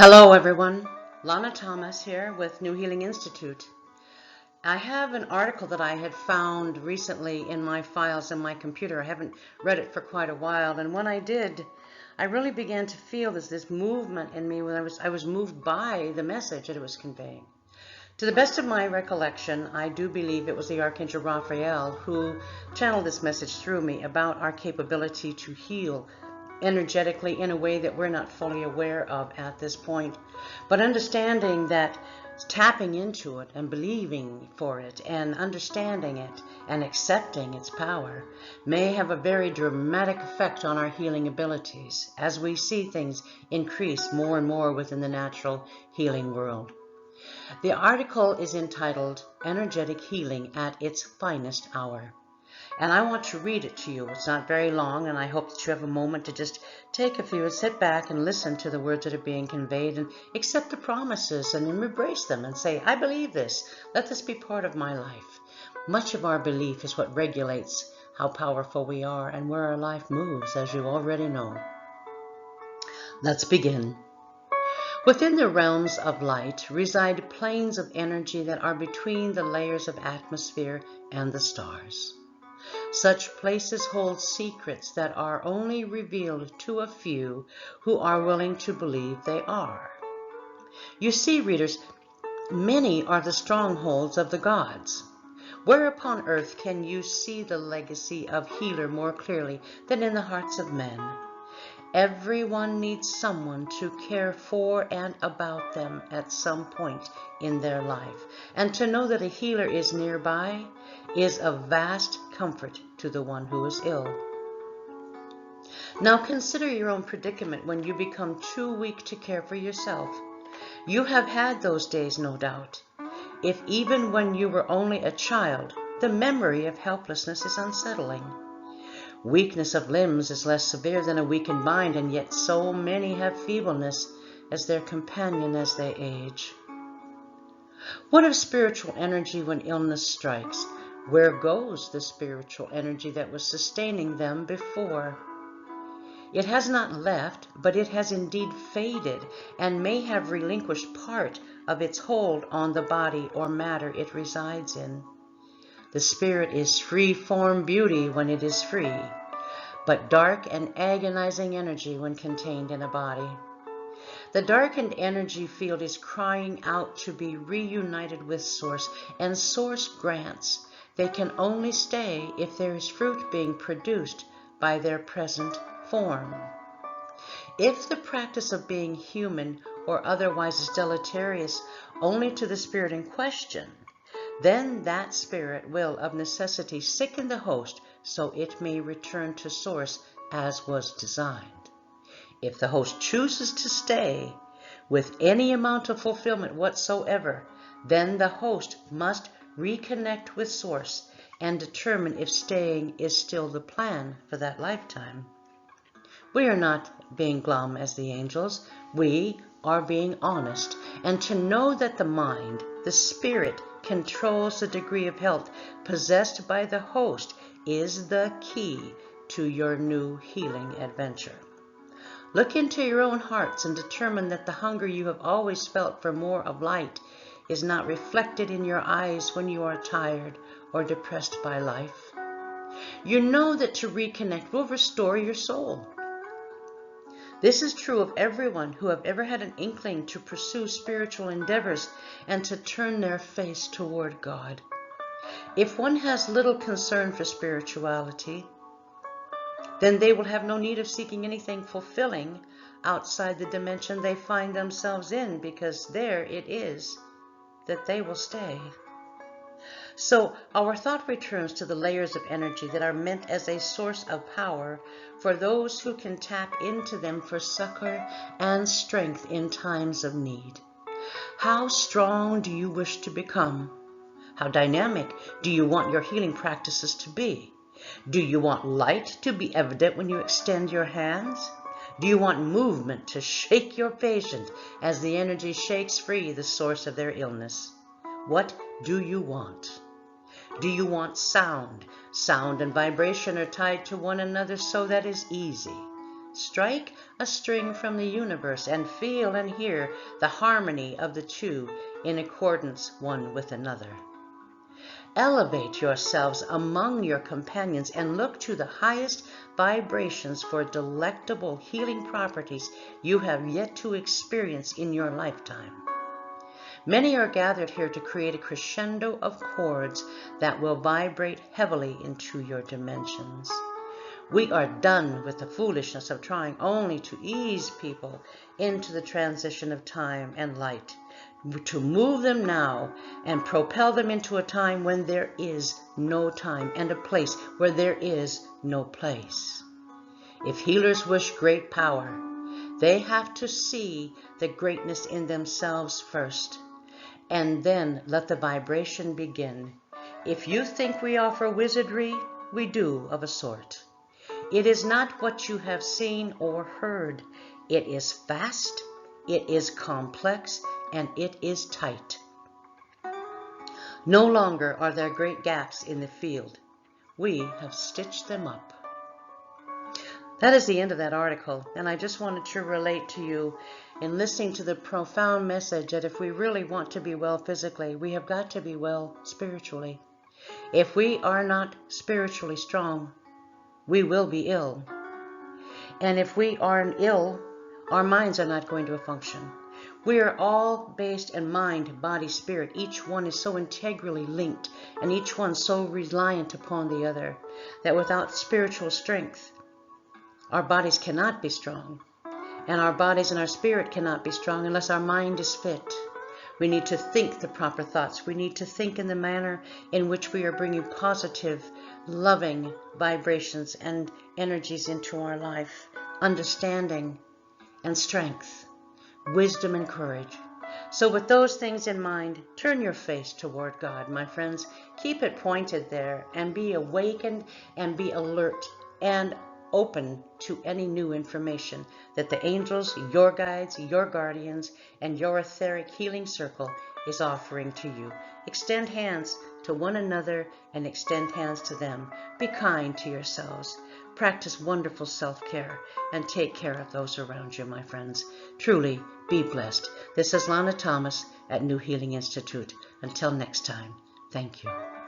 Hello everyone, Lana Thomas here with New Healing Institute. I have an article that I had found recently in my files in my computer. I haven't read it for quite a while, and when I did, I really began to feel this movement in me when I was moved by the message that it was conveying. To the best of my recollection, I do believe it was the Archangel Raphael who channeled this message through me about our capability to heal energetically in a way that we're not fully aware of at this point. But understanding that tapping into it and believing for it and understanding it and accepting its power may have a very dramatic effect on our healing abilities as we see things increase more and more within the natural healing world. The article is entitled Energetic Healing at Its Finest Hour. And I want to read it to you. It's not very long, and I hope that you have a moment to just take a few and sit back and listen to the words that are being conveyed and accept the promises and embrace them and say, I believe this. Let this be part of my life. Much of our belief is what regulates how powerful we are and where our life moves, as you already know. Let's begin. Within the realms of light reside planes of energy that are between the layers of atmosphere and the stars. Such places hold secrets that are only revealed to a few who are willing to believe they are. You see, readers, many are the strongholds of the gods. Where upon earth can you see the legacy of healer more clearly than in the hearts of men? Everyone needs someone to care for and about them at some point in their life. And to know that a healer is nearby is of vast comfort to the one who is ill. Now consider your own predicament when you become too weak to care for yourself. You have had those days, no doubt. If even when you were only a child, the memory of helplessness is unsettling. Weakness of limbs is less severe than a weakened mind, and yet so many have feebleness as their companion as they age. What of spiritual energy when illness strikes? Where goes the spiritual energy that was sustaining them before? It has not left, but it has indeed faded and may have relinquished part of its hold on the body or matter it resides in. The spirit is free-form beauty when it is free, but dark and agonizing energy when contained in a body. The darkened energy field is crying out to be reunited with Source, and Source grants they can only stay if there is fruit being produced by their present form. If the practice of being human or otherwise is deleterious only to the spirit in question, then that spirit will of necessity sicken the host so it may return to Source as was designed. If the host chooses to stay with any amount of fulfillment whatsoever, then the host must reconnect with Source and determine if staying is still the plan for that lifetime. We are not being glum as the angels. We are being honest, and to know that the mind, the spirit, controls the degree of health possessed by the host is the key to your new healing adventure. Look into your own hearts and determine that the hunger you have always felt for more of light is not reflected in your eyes when you are tired or depressed by life. You know that to reconnect will restore your soul. This is true of everyone who have ever had an inkling to pursue spiritual endeavors and to turn their face toward God. If one has little concern for spirituality, then they will have no need of seeking anything fulfilling outside the dimension they find themselves in, because there it is that they will stay. So our thought returns to the layers of energy that are meant as a source of power for those who can tap into them for succor and strength in times of need. How strong do you wish to become? How dynamic do you want your healing practices to be? Do you want light to be evident when you extend your hands? Do you want movement to shake your patient as the energy shakes free the source of their illness? What do you want? Do you want sound? Sound and vibration are tied to one another, so that is easy. Strike a string from the universe and feel and hear the harmony of the two in accordance one with another. Elevate yourselves among your companions and look to the highest vibrations for delectable healing properties you have yet to experience in your lifetime. Many are gathered here to create a crescendo of chords that will vibrate heavily into your dimensions. We are done with the foolishness of trying only to ease people into the transition of time and light, to move them now and propel them into a time when there is no time and a place where there is no place. If healers wish great power, they have to see the greatness in themselves first, and then let the vibration begin. If you think we offer wizardry, we do of a sort. It is not what you have seen or heard. It is fast, it is complex, and it is tight. No longer are there great gaps in the field. We have stitched them up. That is the end of that article, and I just wanted to relate to you in listening to the profound message that if we really want to be well physically, we have got to be well spiritually. If we are not spiritually strong, we will be ill. And if we are ill, our minds are not going to function. We are all based in mind, body, spirit. Each one is so integrally linked, and each one so reliant upon the other, that without spiritual strength, our bodies cannot be strong. And our bodies and our spirit cannot be strong unless our mind is fit. We need to think the proper thoughts. We need to think in the manner in which we are bringing positive, loving vibrations and energies into our life, understanding and strength, wisdom and courage. So with those things in mind, turn your face toward God, my friends. Keep it pointed there and be awakened and be alert and open to any new information that the angels, your guides, your guardians, and your etheric healing circle is offering to you. Extend hands to one another and extend hands to them. Be kind to yourselves. Practice wonderful self-care and take care of those around you, my friends. Truly, be blessed. This is Lana Thomas at New Healing Institute. Until next time, thank you.